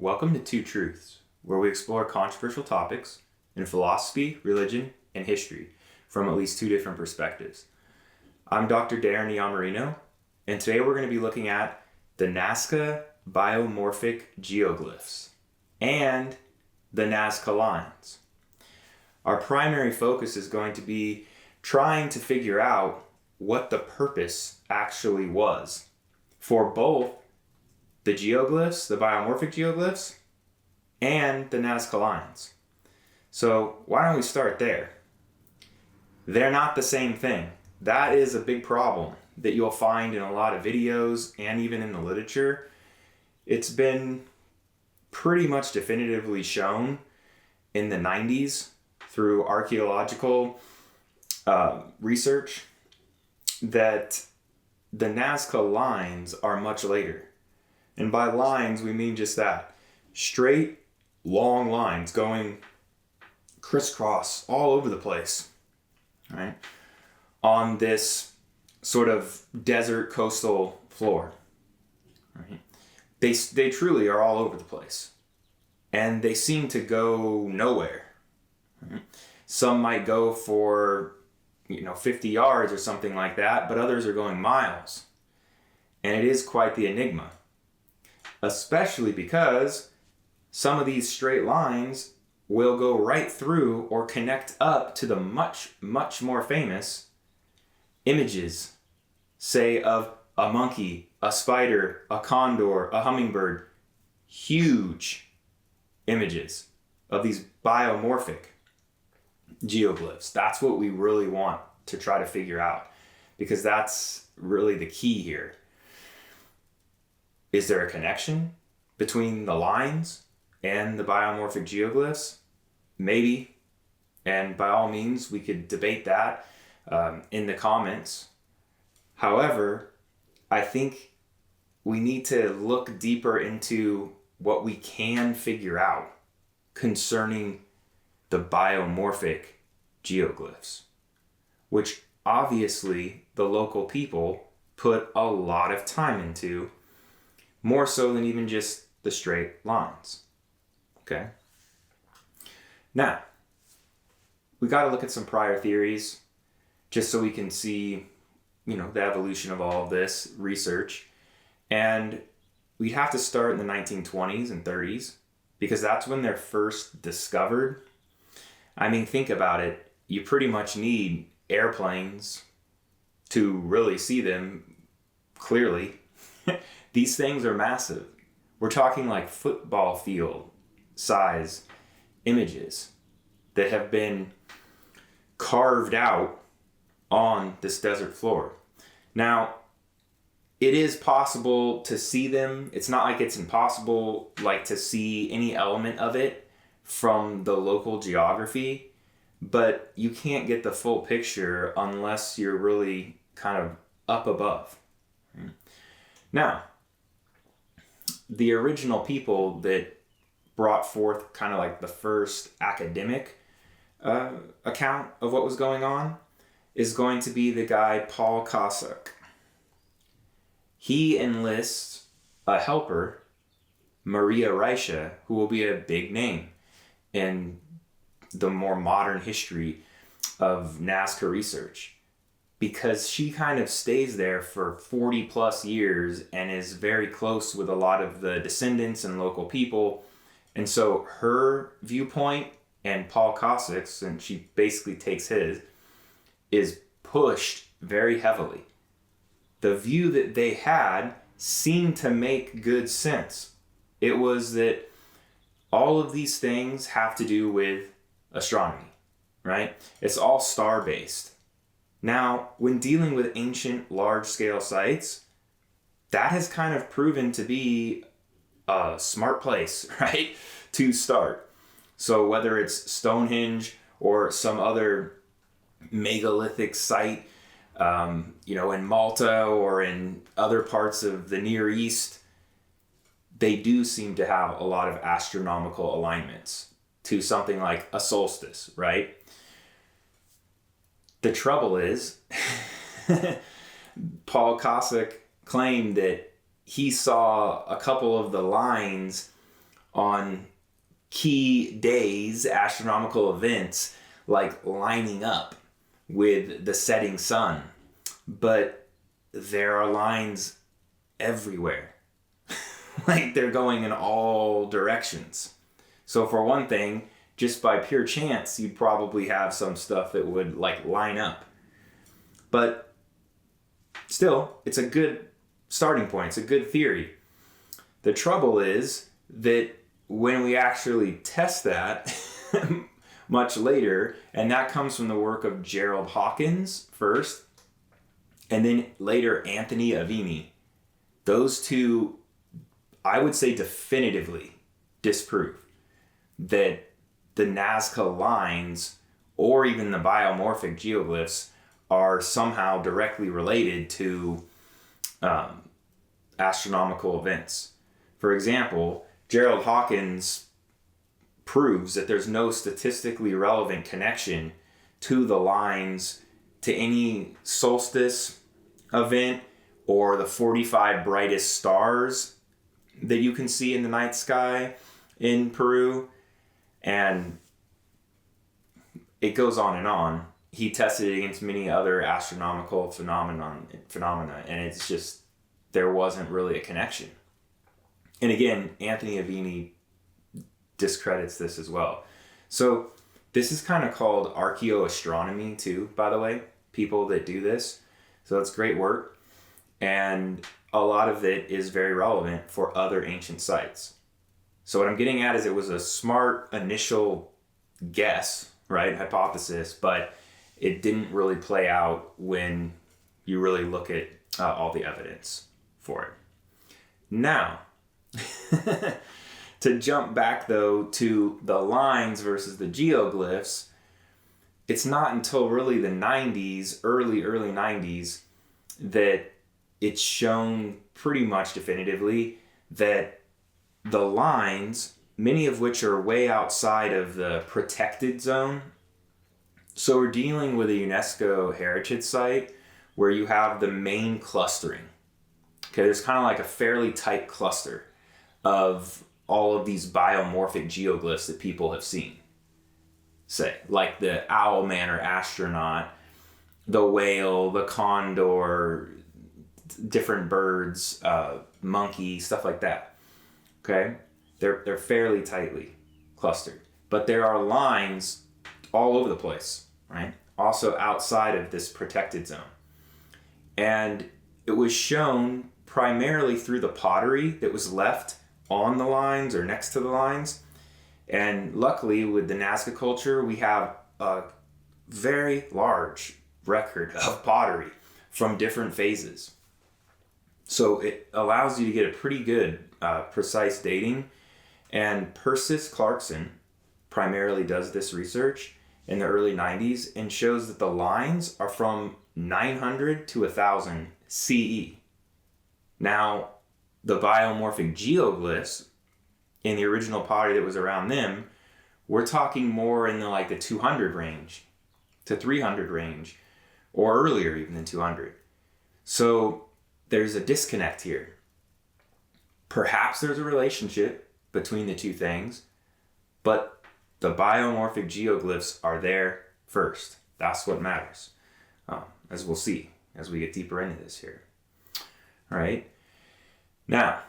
Welcome to Two Truths, where we explore controversial topics in philosophy, religion, and history from at least two different perspectives. I'm Dr. Darren Yamarino, and today we're going to be looking at the Nazca biomorphic geoglyphs and the Nazca Lines. Our primary focus is going to be trying to figure out what the purpose actually was for both the geoglyphs, the biomorphic geoglyphs, and the Nazca Lines. So why don't we start there? They're not the same thing. That is a big problem that you'll find in a lot of videos and even in the literature. It's been pretty much definitively shown in the 90s through archaeological research that the Nazca Lines are much later. And by lines, we mean just that. Straight, long lines going crisscross all over the place, right? On this sort of desert coastal floor, right? They truly are all over the place. And they seem to go nowhere. Right? Some might go for, 50 yards or something like that, but others are going miles. And it is quite the enigma. Especially because some of these straight lines will go right through or connect up to the much, much more famous images, say of a monkey, a spider, a condor, a hummingbird. Huge images of these biomorphic geoglyphs. That's what we really want to try to figure out, because that's really the key here. Is there a connection between the lines and the biomorphic geoglyphs? Maybe. And by all means, we could debate that in the comments. However, I think we need to look deeper into what we can figure out concerning the biomorphic geoglyphs, which obviously the local people put a lot of time into, more so than even just the straight lines. Okay? Now, we got to look at some prior theories just so we can see, the evolution of all of this research. And we'd have to start in the 1920s and 30s because that's when they're first discovered. I mean, think about it. You pretty much need airplanes to really see them clearly. These things are massive. We're talking like football field size images that have been carved out on this desert floor. Now, it is possible to see them. It's not like it's impossible to see any element of it from the local geography, but you can't get the full picture unless you're really kind of up above. Now, the original people that brought forth kind of like the first academic account of what was going on is going to be the guy Paul Kossak. He enlists a helper, Maria Reicha, who will be a big name in the more modern history of Nazca research, because she kind of stays there for 40 plus years and is very close with a lot of the descendants and local people. And so her viewpoint and Paul Kossak's, and she basically takes his, is pushed very heavily. The view that they had seemed to make good sense. It was that all of these things have to do with astronomy, right? It's all star-based. Now, when dealing with ancient large-scale sites, that has kind of proven to be a smart place, right? to start. So whether it's Stonehenge or some other megalithic site, in Malta or in other parts of the Near East, they do seem to have a lot of astronomical alignments to something like a solstice, right? The trouble is, Paul Kossak claimed that he saw a couple of the lines on key days, astronomical events, like lining up with the setting sun. But there are lines everywhere. Like they're going in all directions. So for one thing, just by pure chance, you'd probably have some stuff that would like line up. But still, it's a good starting point. It's a good theory. The trouble is that when we actually test that much later, and that comes from the work of Gerald Hawkins first, and then later Anthony Aveni, those two, I would say, definitively disprove that the Nazca Lines or even the biomorphic geoglyphs are somehow directly related to astronomical events. For example, Gerald Hawkins proves that there's no statistically relevant connection to the lines to any solstice event or the 45 brightest stars that you can see in the night sky in Peru. And it goes on and on. He tested it against many other astronomical phenomena, and it's just, there wasn't really a connection. And again, Anthony Aveni discredits this as well. So this is kind of called archaeoastronomy too, by the way, people that do this. So that's great work. And a lot of it is very relevant for other ancient sites. So what I'm getting at is it was a smart initial guess, right? Hypothesis, but it didn't really play out when you really look at all the evidence for it. Now, to jump back though to the lines versus the geoglyphs, it's not until really the 90s, early 90s, that it's shown pretty much definitively that the lines, many of which are way outside of the protected zone. So we're dealing with a UNESCO heritage site where you have the main clustering. Okay, there's kind of like a fairly tight cluster of all of these biomorphic geoglyphs that people have seen. Say, like the owl man or astronaut, the whale, the condor, different birds, monkey, stuff like that. Okay, they're fairly tightly clustered, but there are lines all over the place, right? Also outside of this protected zone. And it was shown primarily through the pottery that was left on the lines or next to the lines. And luckily with the Nazca culture, we have a very large record of pottery from different phases. So it allows you to get a pretty good precise dating. And Persis Clarkson primarily does this research in the early 90s and shows that the lines are from 900 to 1000 CE. Now, the biomorphic geoglyphs in the original pottery that was around them, we're talking more in the 200 range to 300 range, or earlier even than 200. So there's a disconnect here. Perhaps there's a relationship between the two things, but the biomorphic geoglyphs are there first. That's what matters, as we'll see as we get deeper into this here. All right. Now,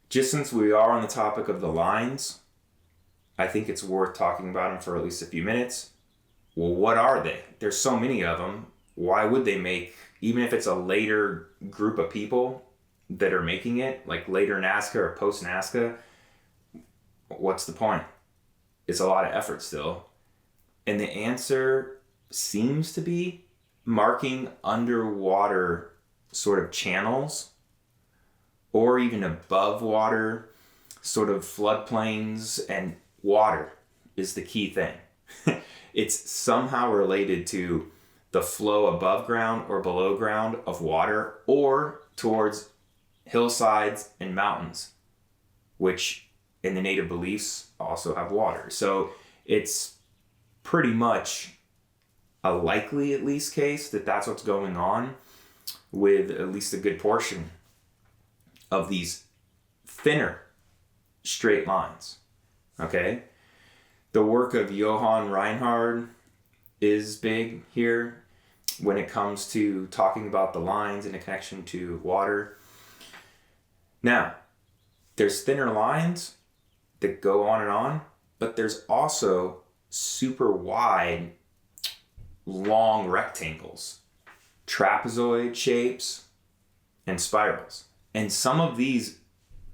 just since we are on the topic of the lines, I think it's worth talking about them for at least a few minutes. Well, what are they? There's so many of them. Why would they make, even if it's a later group of people that are making it, like later Nazca or post Nazca, what's the point? It's a lot of effort still. And the answer seems to be marking underwater sort of channels or even above water sort of floodplains and water is the key thing. It's somehow related to the flow above ground or below ground of water, or towards hillsides and mountains, which in the native beliefs also have water. So it's pretty much a likely, at least, case that that's what's going on with at least a good portion of these thinner straight lines. Okay? The work of Johann Reinhard is big here when it comes to talking about the lines in a connection to water. Now, there's thinner lines that go on, but there's also super wide, long rectangles, trapezoid shapes, and spirals. And some of these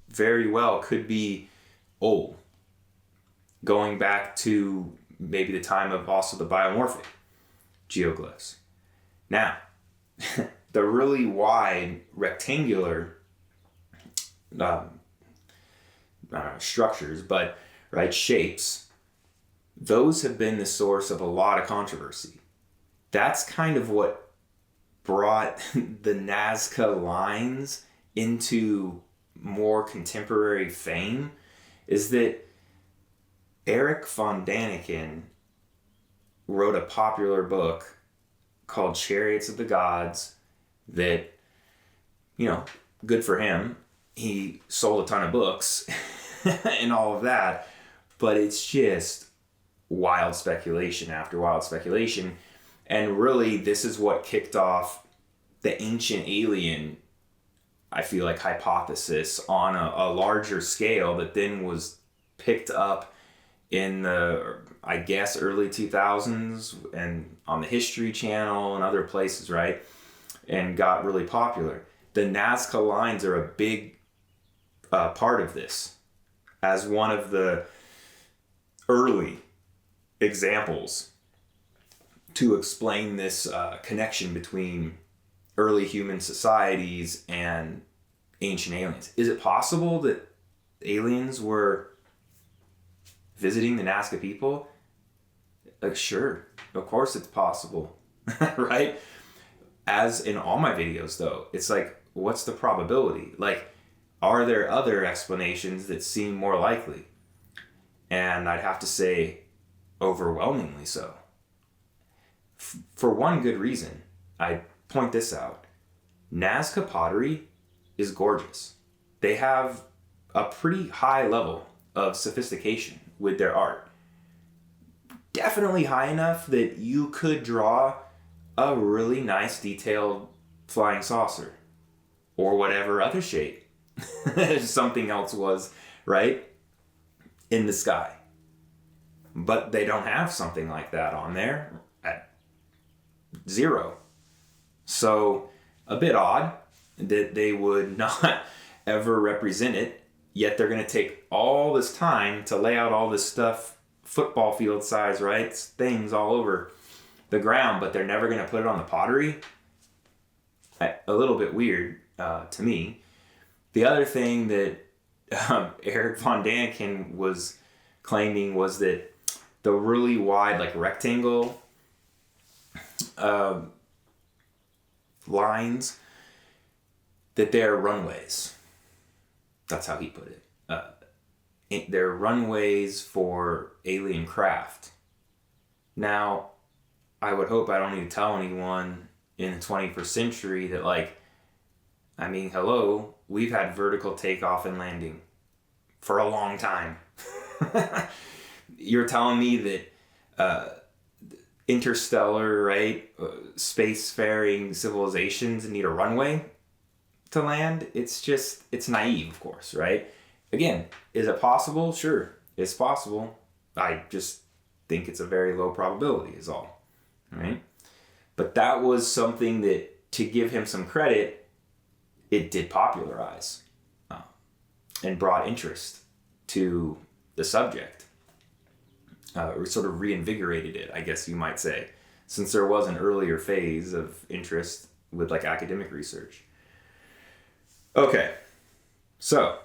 very well could be old, going back to maybe the time of also the biomorphic geoglyphs. Now, the really wide rectangular structures, but right, shapes, those have been the source of a lot of controversy. That's kind of what brought the Nazca Lines into more contemporary fame, is that Eric von Daniken wrote a popular book called Chariots of the Gods that, you know, good for him. He sold a ton of books and all of that, but it's just wild speculation after wild speculation. And really, this is what kicked off the ancient alien, I feel like, hypothesis on a larger scale that then was picked up in the, I guess, early 2000s and on the History Channel and other places, right? And got really popular. The Nazca Lines are a big part of this, as one of the early examples to explain this connection between early human societies and ancient aliens. Is it possible that aliens were visiting the Nazca people? Like, sure, of course it's possible, right? As in all my videos, though, it's like, what's the probability? Like, are there other explanations that seem more likely? And I'd have to say overwhelmingly so. For one good reason, I point this out. Nazca pottery is gorgeous. They have a pretty high level of sophistication with their art. Definitely high enough that you could draw a really nice detailed flying saucer or whatever other shape something else was, right, in the sky. But they don't have something like that on there at zero. So a bit odd that they would not ever represent it, yet they're going to take all this time to lay out all this stuff, football field size, right, things all over the ground, but they're never going to put it on the pottery. A little bit weird to me. The other thing that Eric von Daniken was claiming was that the really wide, like, rectangle lines, that they're runways. That's how he put it. They're runways for alien craft. Now, I would hope I don't need to tell anyone in the 21st century that, like, I mean, hello, we've had vertical takeoff and landing for a long time. You're telling me that interstellar, right, spacefaring civilizations need a runway to land? It's naive, of course, right? Again, is it possible? Sure, it's possible. I just think it's a very low probability is all, right? But that was something that, to give him some credit, it did popularize and brought interest to the subject. Or sort of reinvigorated it, I guess you might say, since there was an earlier phase of interest with, like, academic research. Okay, so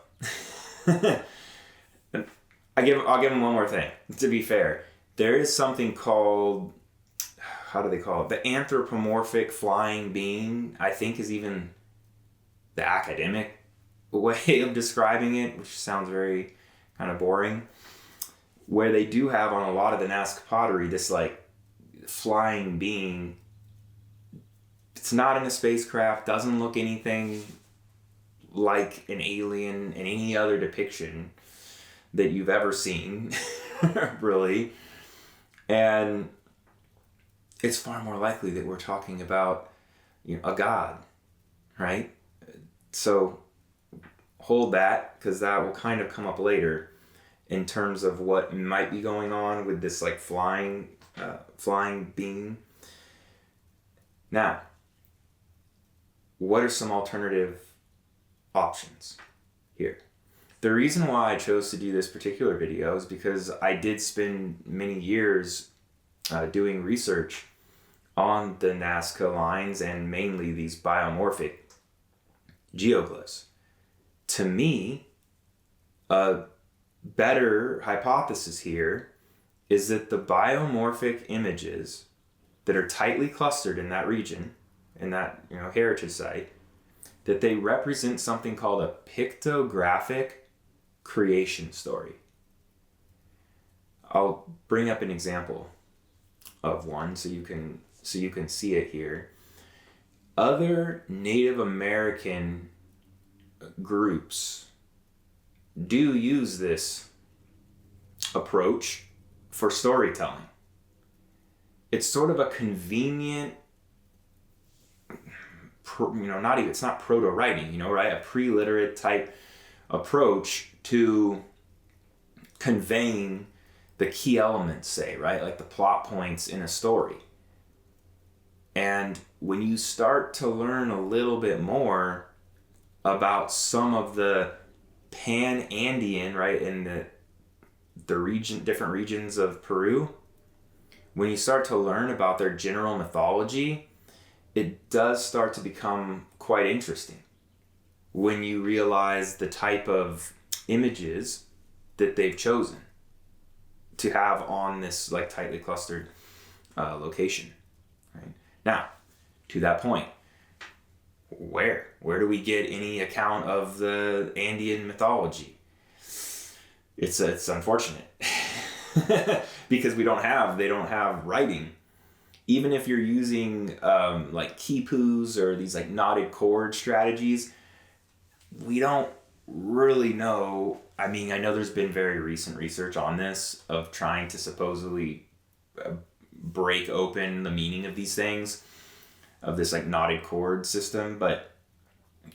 I'll give them one more thing. To be fair, there is something called, how do they call it? The anthropomorphic flying being, I think, is even the academic way of describing it, which sounds very kind of boring. Where they do have on a lot of the Nazca pottery this like flying being. It's not in a spacecraft, doesn't look anything like an alien in any other depiction that you've ever seen, really. And it's far more likely that we're talking about, a god, right? So hold that, because that will kind of come up later in terms of what might be going on with this like flying being. Now, what are some alternative options here? The reason why I chose to do this particular video is because I did spend many years doing research on the Nazca Lines and mainly these biomorphic geoglyphs. To me, a better hypothesis here is that the biomorphic images that are tightly clustered in that region, in that heritage site, that they represent something called a pictographic creation story. I'll bring up an example of one so you can see it here. Other Native American groups do use this approach for storytelling. It's sort of a convenient, it's not proto-writing, right? A pre-literate type approach to conveying the key elements, say, right? Like the plot points in a story. And when you start to learn a little bit more about some of the Pan-Andean, right, in the region, different regions of Peru, when you start to learn about their general mythology, it does start to become quite interesting when you realize the type of images that they've chosen to have on this like tightly clustered location. Right? Now, to that point, where do we get any account of the Andean mythology? It's unfortunate because they don't have writing. Even if you're using like quipus or these like knotted cord strategies, we don't really know. I mean, I know there's been very recent research on this of trying to supposedly break open the meaning of these things, of this like knotted cord system, but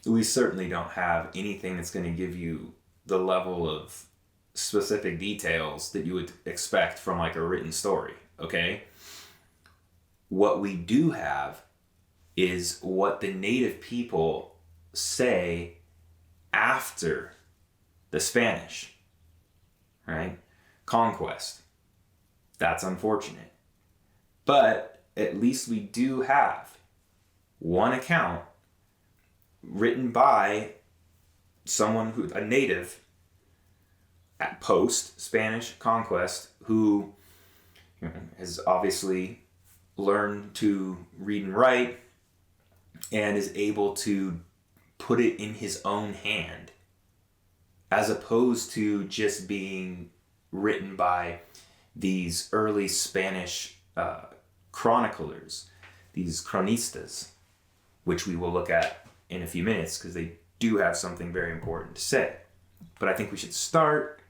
we certainly don't have anything that's going to give you the level of specific details that you would expect from like a written story, okay? What we do have is what the native people say after the Spanish, right? Conquest. That's unfortunate. But at least we do have one account written by someone a native at post-Spanish conquest who has obviously learned to read and write and is able to put it in his own hand, as opposed to just being written by these early Spanish chroniclers, these cronistas, which we will look at in a few minutes because they do have something very important to say. But I think we should start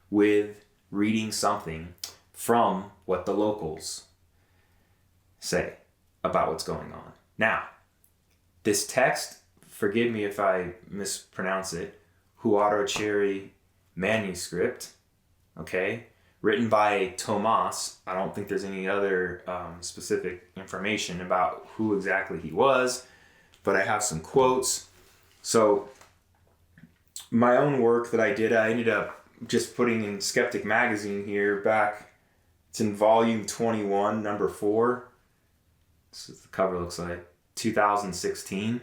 with reading something from what the locals say about what's going on. Now, this text, forgive me if I mispronounce it, Huarocheri manuscript, okay, written by Tomas. I don't think there's any other specific information about who exactly he was, but I have some quotes. So my own work that I did, I ended up just putting in Skeptic Magazine here back. It's in volume 21, number 4. This is what the cover looks like, 2016.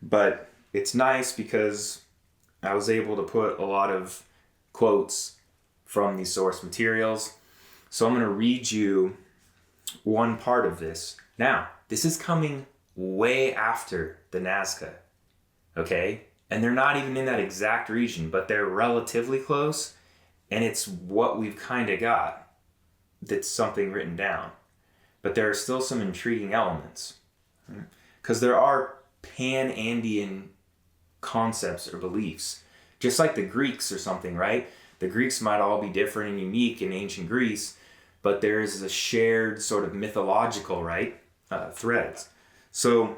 But it's nice because I was able to put a lot of quotes from these source materials. So I'm going to read you one part of this. Now, this is coming way after the Nazca, okay? And they're not even in that exact region, but they're relatively close, and it's what we've kind of got that's something written down. But there are still some intriguing elements, because there are pan-Andean concepts or beliefs, just like the Greeks or something, right? The Greeks might all be different and unique in ancient Greece, but there is a shared sort of mythological, right, threads. So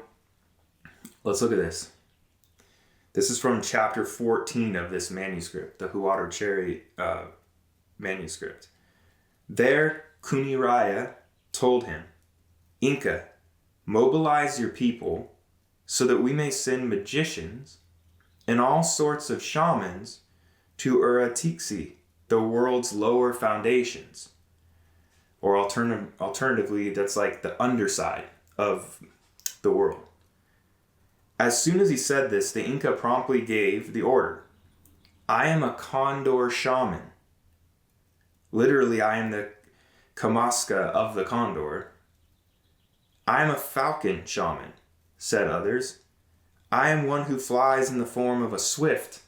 let's look at this. This is from chapter 14 of this manuscript, the Huarocheri manuscript. There, Kuniraya told him, Inca, mobilize your people so that we may send magicians and all sorts of shamans to Uratixi, the world's lower foundations. Or alternatively, that's like the underside of the world. As soon as he said this, the Inca promptly gave the order. I am a condor shaman. Literally, I am the Kamasca of the condor. I am a falcon shaman, said others. I am one who flies in the form of a swift,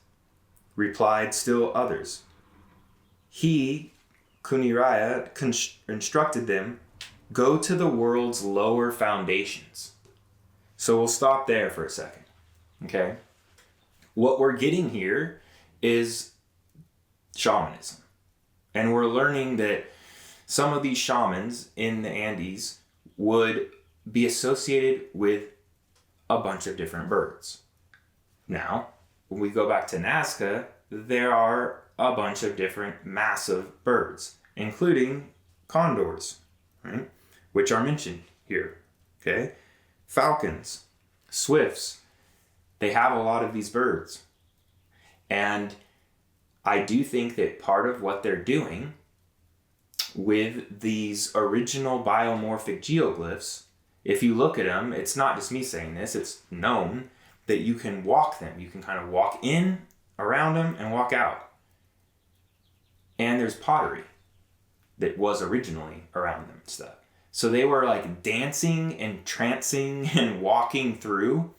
replied still others. He, Kuniraya, instructed them, go to the world's lower foundations. So we'll stop there for a second, okay? What we're getting here is shamanism. And we're learning that some of these shamans in the Andes would be associated with a bunch of different birds. Now, when we go back to Nazca, there are a bunch of different massive birds, including condors, right? Which are mentioned here, okay? Falcons, swifts, they have a lot of these birds. And I do think that part of what they're doing with these original biomorphic geoglyphs, if you look at them, it's not just me saying this, it's known that you can walk them. You can kind of walk in, around them, and walk out. And there's pottery that was originally around them and stuff. So they were like dancing and trancing and walking through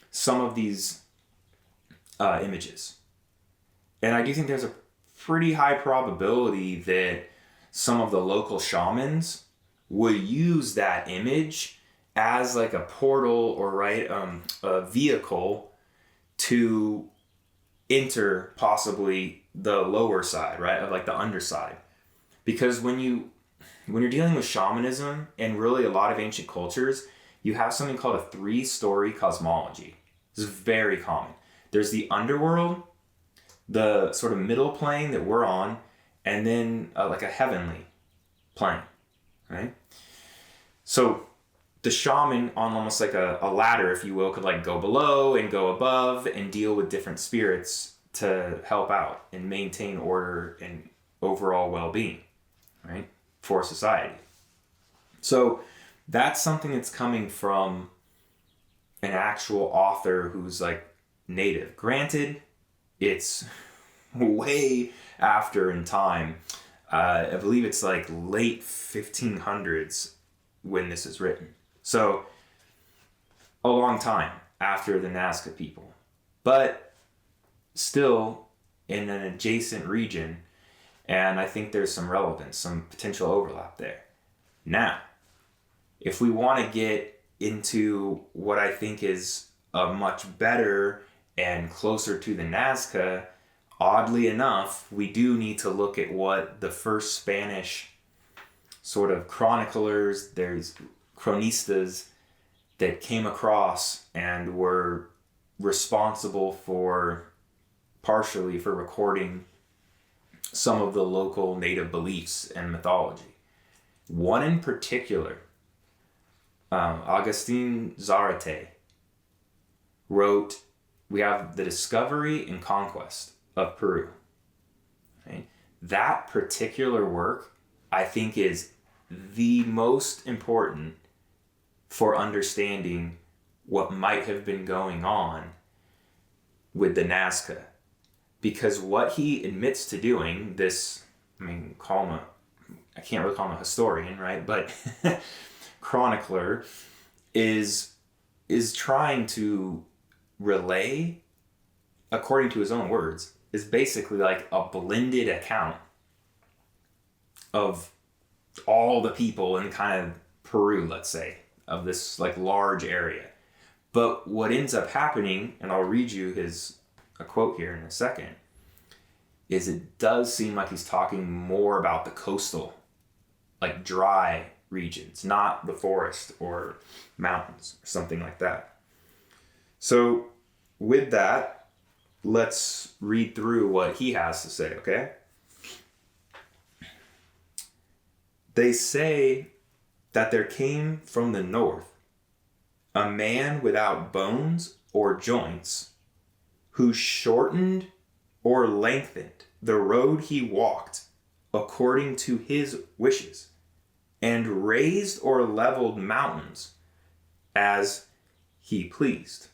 some of these images. And I do think there's a pretty high probability that some of the local shamans would use that image as like a portal or a vehicle to enter possibly the lower side, right, of like the underside. Because when you're dealing with shamanism and really a lot of ancient cultures, you have something called a 3-story cosmology. This is very common. There's the underworld, the sort of middle plane that we're on, and then like a heavenly plane, right? So the shaman on almost like a ladder, if you will, could like go below and go above and deal with different spirits to help out and maintain order and overall well-being, right, for society. So that's something that's coming from an actual author who's like native. Granted, it's way after in time. I believe it's like late 1500s when this is written. So a long time after the Nazca people, but still in an adjacent region. And I think there's some relevance, some potential overlap there. Now, if we want to get into what I think is a much better and closer to the Nazca, oddly enough, we do need to look at what the first Spanish sort of chroniclers, there's cronistas that came across and were responsible partially for recording some of the local native beliefs and mythology. One in particular, Agustin Zarate, wrote, we have the discovery and conquest of Peru. Right? That particular work, I think, is the most important for understanding what might have been going on with the Nazca. Because what he admits to doing, this I mean, I can't really call him a historian, right? But chronicler is trying to relay, according to his own words, is basically like a blended account of all the people in kind of Peru, let's say, of this like large area. But what ends up happening, and I'll read you a quote here in a second, is it does seem like he's talking more about the coastal, like dry regions, not the forest or mountains or something like that. So with that, let's read through what he has to say, okay? They say that there came from the north a man without bones or joints, who shortened or lengthened the road he walked according to his wishes, and raised or leveled mountains as he pleased.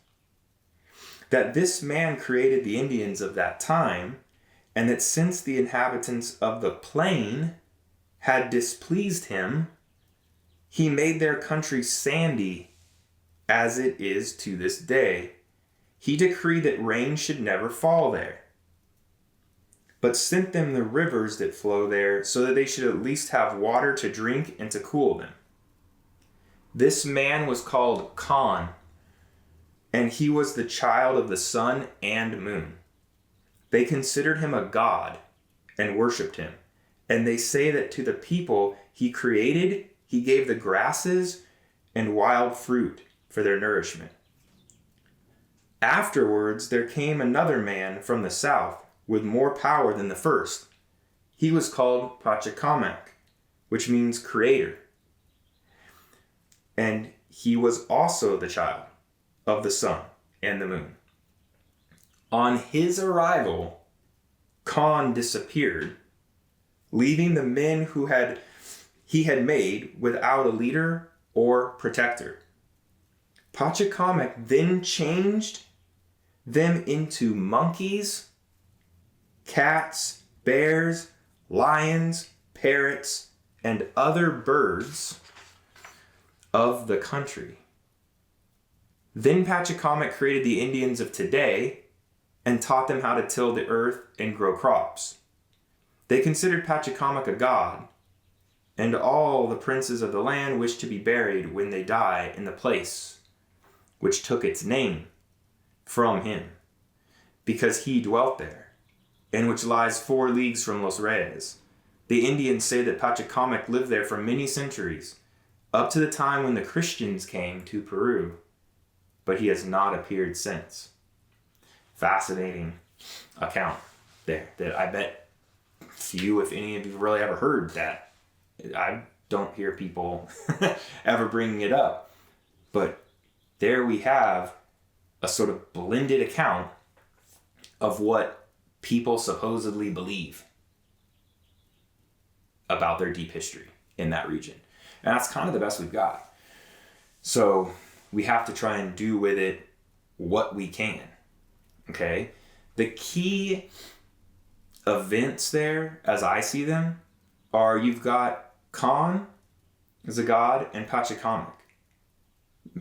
That this man created the Indians of that time, and that since the inhabitants of the plain had displeased him, he made their country sandy as it is to this day. He decreed that rain should never fall there, but sent them the rivers that flow there, so that they should at least have water to drink and to cool them. This man was called Khan, and he was the child of the sun and moon. They considered him a god and worshipped him. And they say that to the people he created, he gave the grasses and wild fruit for their nourishment. Afterwards, there came another man from the south with more power than the first. He was called Pachacamac, which means creator. And he was also the child of the sun and the moon. On his arrival, Khan disappeared, leaving the men who he had made without a leader or protector. Pachacamac then changed them into monkeys, cats, bears, lions, parrots, and other birds of the country. Then Pachacamac created the Indians of today and taught them how to till the earth and grow crops. They considered Pachacamac a god, and all the princes of the land wished to be buried when they die in the place which took its name from him, because he dwelt there, and which lies 4 leagues from Los Reyes. The Indians say that Pachacamac lived there for many centuries, up to the time when the Christians came to Peru, but he has not appeared since. Fascinating account there that I bet few, if any of you, really ever heard that. I don't hear people ever bringing it up. But there we have a sort of blended account of what people supposedly believe about their deep history in that region. And that's kind of the best we've got. So we have to try and do with it what we can. Okay? The key events there, as I see them, are you've got Khan as a god and Pachacamac.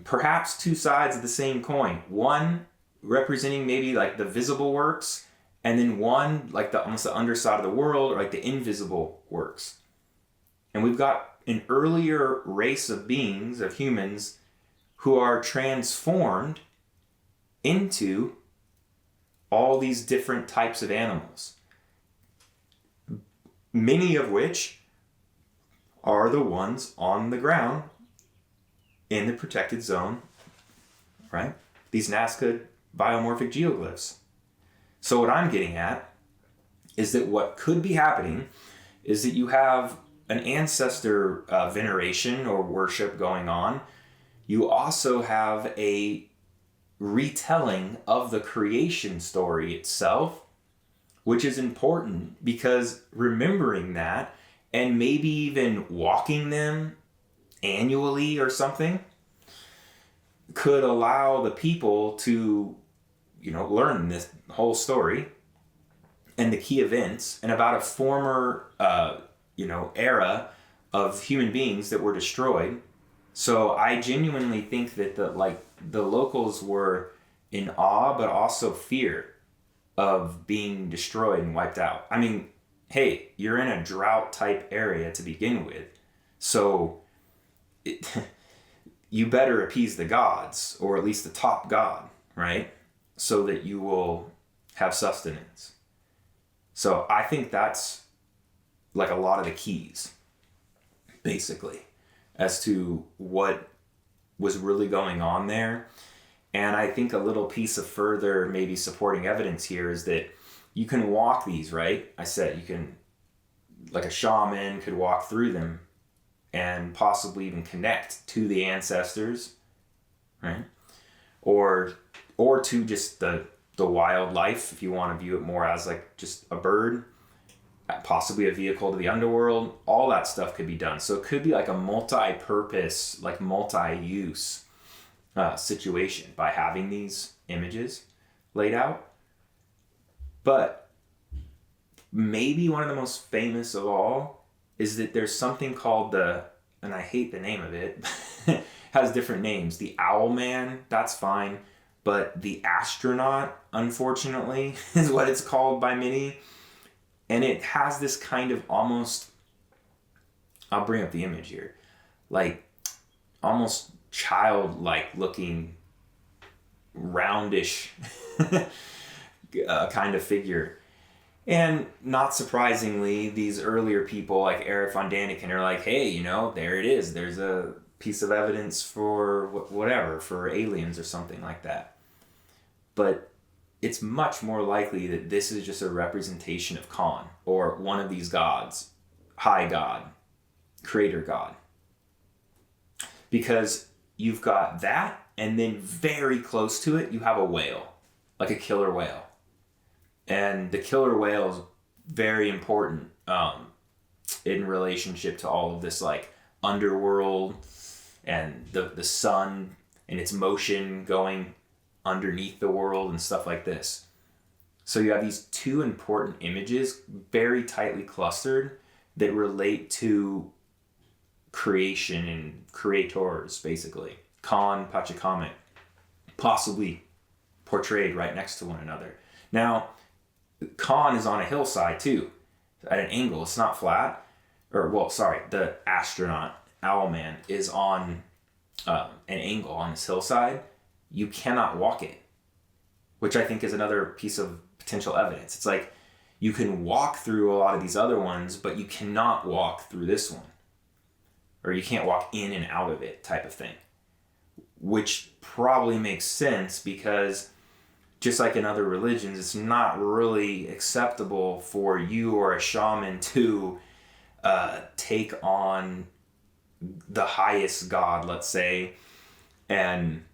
Perhaps 2 sides of the same coin. One representing maybe like the visible works, and then one like almost the underside of the world, or like the invisible works. And we've got an earlier race of beings, of humans, who are transformed into all these different types of animals, many of which are the ones on the ground in the protected zone, right? These Nazca biomorphic geoglyphs. So what I'm getting at is that what could be happening is that you have an ancestor veneration or worship going on. You also have a retelling of the creation story itself, which is important because remembering that and maybe even walking them annually or something could allow the people to, learn this whole story and the key events, and about a former, era of human beings that were destroyed. So I genuinely think that the locals were in awe, but also fear of being destroyed and wiped out. I mean, hey, you're in a drought type area to begin with, so you better appease the gods, or at least the top god, right? So that you will have sustenance. So I think that's like a lot of the keys, basically, as to what was really going on there. And I think a little piece of further maybe supporting evidence here is that you can walk these, right? I said you can, like a shaman could walk through them and possibly even connect to the ancestors, right? Or to just the wildlife, if you want to view it more as like just a bird, possibly a vehicle to the underworld. All that stuff could be done. So it could be like a multi-purpose, like multi-use situation by having these images laid out. But maybe one of the most famous of all is that there's something called and I hate the name of it, has different names. The Owl Man, that's fine. But the Astronaut, unfortunately, is what it's called by many. And it has this kind of almost, I'll bring up the image here, like almost childlike looking, roundish kind of figure. And not surprisingly, these earlier people like Eric von Daniken are like, hey, there it is. There's a piece of evidence for whatever, for aliens or something like that. But it's much more likely that this is just a representation of Khan, or one of these gods, high god, creator god. Because you've got that, and then very close to it, you have a whale, like a killer whale. And the killer whale is very important in relationship to all of this like underworld and the sun and its motion going underneath the world and stuff like this. So you have these two important images very tightly clustered that relate to creation and creators, basically. Khan, Pachacamac, possibly portrayed right next to one another. Now, Khan is on a hillside too, at an angle. It's not flat. The astronaut, Owlman, is on an angle on this hillside. You cannot walk it, which I think is another piece of potential evidence. It's like you can walk through a lot of these other ones, but you cannot walk through this one. Or you can't walk in and out of it type of thing. Which probably makes sense because just like in other religions, it's not really acceptable for you or a shaman to take on the highest god, let's say, and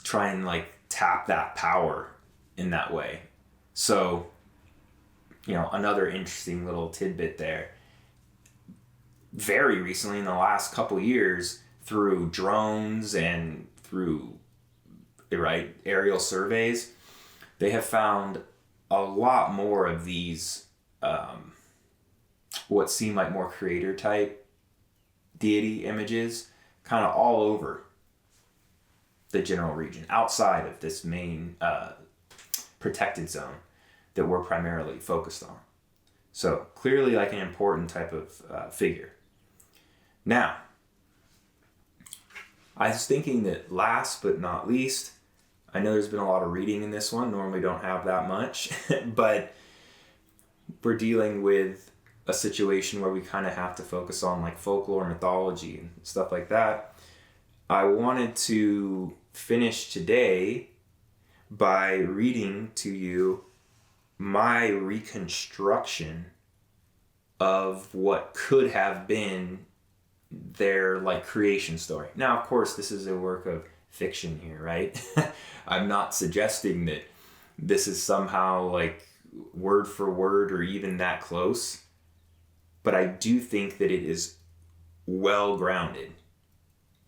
try and like tap that power in that way. So, another interesting little tidbit there. Very recently, in the last couple years, through drones and through aerial surveys, they have found a lot more of these what seem like more creator type deity images kind of all over the general region outside of this main protected zone that we're primarily focused on. So clearly like an important type of figure. Now, I was thinking that last but not least, I know there's been a lot of reading in this one. Normally don't have that much, but we're dealing with a situation where we kind of have to focus on like folklore, mythology, and stuff like that. I wanted to finish today by reading to you my reconstruction of what could have been their like creation story. Now, of course, this is a work of fiction here, right? I'm not suggesting that this is somehow like word for word or even that close, but I do think that it is well grounded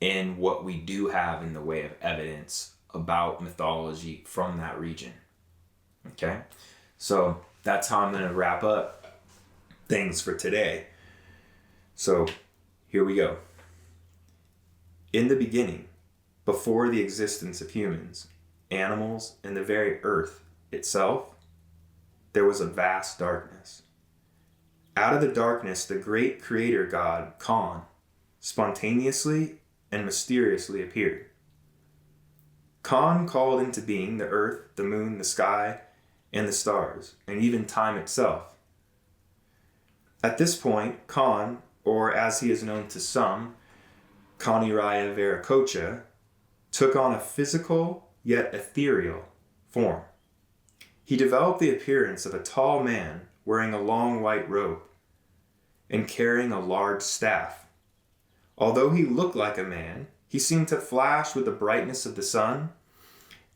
in what we do have in the way of evidence about mythology from that region. Okay? So that's how I'm going to wrap up things for today. So here we go. In the beginning, before the existence of humans, animals, and the very earth itself, there was a vast darkness. Out of the darkness, the great creator god, Khan, spontaneously and mysteriously appeared. Khan called into being the earth, the moon, the sky, and the stars, and even time itself. At this point, Khan, or as he is known to some, Kaniraya Viracocha, took on a physical yet ethereal form. He developed the appearance of a tall man wearing a long white robe and carrying a large staff. Although he looked like a man, he seemed to flash with the brightness of the sun,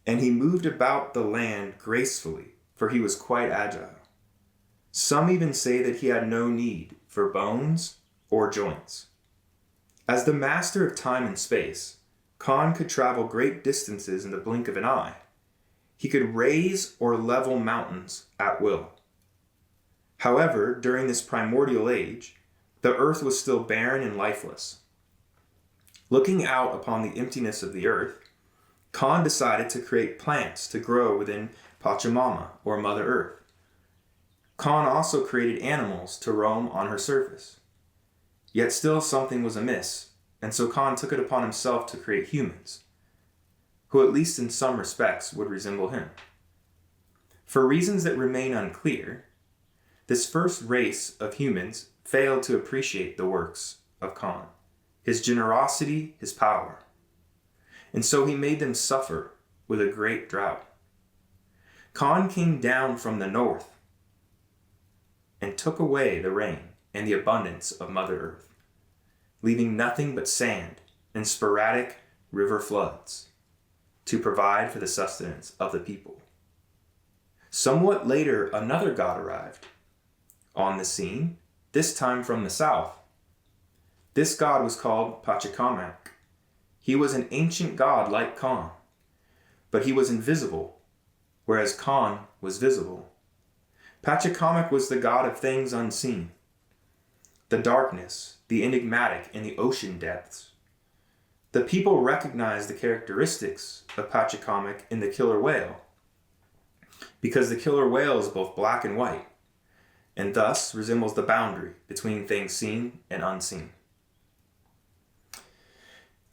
and he moved about the land gracefully, for he was quite agile. Some even say that he had no need for bones or joints. As the master of time and space, Khan could travel great distances in the blink of an eye. He could raise or level mountains at will. However, during this primordial age, the earth was still barren and lifeless. Looking out upon the emptiness of the earth, Khan decided to create plants to grow within Pachamama, or Mother Earth. Khan also created animals to roam on her surface. Yet still something was amiss, and so Khan took it upon himself to create humans, who at least in some respects would resemble him. For reasons that remain unclear, this first race of humans failed to appreciate the works of Khan, his generosity, his power. And so he made them suffer with a great drought. Khan came down from the north and took away the rain and the abundance of Mother Earth, leaving nothing but sand and sporadic river floods to provide for the sustenance of the people. Somewhat later, another god arrived on the scene, this time from the south. This god was called Pachacamac. He was an ancient god like Khan, but he was invisible, whereas Khan was visible. Pachacamac was the god of things unseen, the darkness, the enigmatic, and the ocean depths. The people recognized the characteristics of Pachacamac in the killer whale, because the killer whale is both black and white, and thus resembles the boundary between things seen and unseen.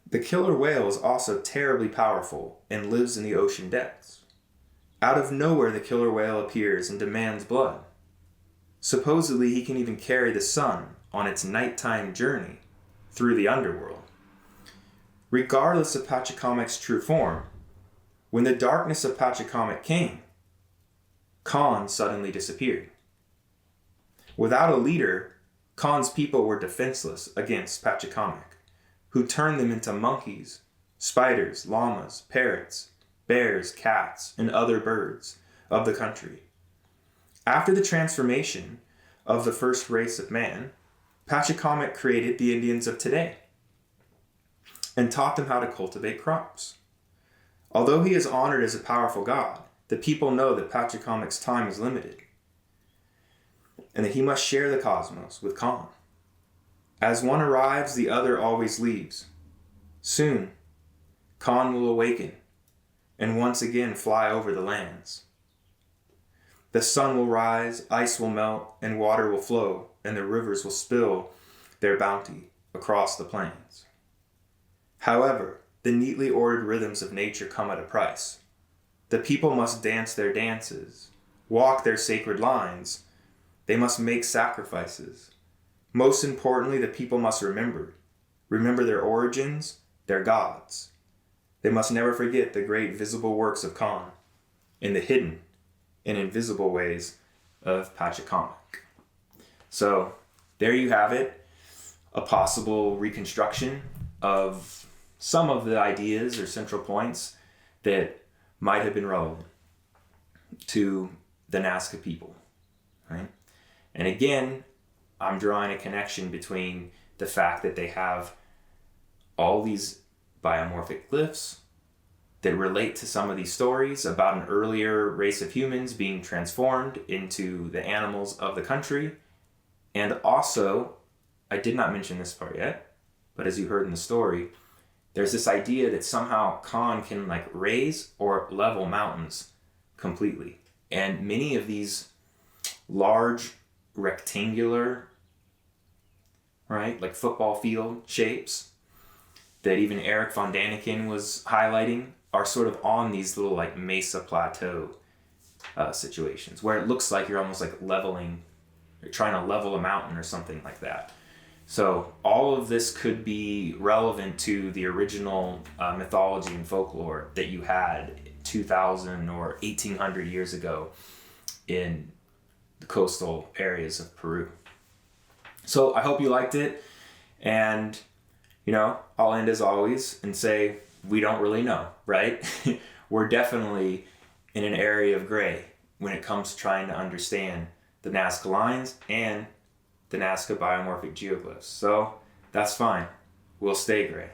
The killer whale is also terribly powerful and lives in the ocean depths. Out of nowhere, the killer whale appears and demands blood. Supposedly, he can even carry the sun on its nighttime journey through the underworld. Regardless of Pachacamac's true form, when the darkness of Pachacamac came, Khan suddenly disappeared. Without a leader, Khan's people were defenseless against Pachacamac, who turned them into monkeys, spiders, llamas, parrots, bears, cats, and other birds of the country. After the transformation of the first race of man, Pachacamac created the Indians of today and taught them how to cultivate crops. Although he is honored as a powerful god, the people know that Pachacamac's time is limited and that he must share the cosmos with Khan. As one arrives, the other always leaves. Soon, Khan will awaken and once again fly over the lands. The sun will rise, ice will melt, and water will flow, and the rivers will spill their bounty across the plains. However, the neatly ordered rhythms of nature come at a price. The people must dance their dances, walk their sacred lines. They must make sacrifices. Most importantly, the people must remember their origins, their gods. They must never forget the great visible works of Khan and the hidden and invisible ways of Pachacamac. So there you have it, a possible reconstruction of some of the ideas or central points that might have been relevant to the Nazca people, right? And again, I'm drawing a connection between the fact that they have all these biomorphic glyphs that relate to some of these stories about an earlier race of humans being transformed into the animals of the country. And also, I did not mention this part yet, but as you heard in the story, there's this idea that somehow Khan can like raise or level mountains completely. And many of these large rectangular, right, like football field shapes that even Eric von Daniken was highlighting are sort of on these little like mesa plateau situations where it looks like you're almost like leveling, you're trying to level a mountain or something like that. So all of this could be relevant to the original mythology and folklore that you had 2,000 or 1,800 years ago in the coastal areas of Peru. So I hope you liked it. And, I'll end as always and say, we don't really know, right? We're definitely in an area of gray when it comes to trying to understand the Nazca Lines and the Nazca biomorphic geoglyphs. So that's fine. We'll stay gray.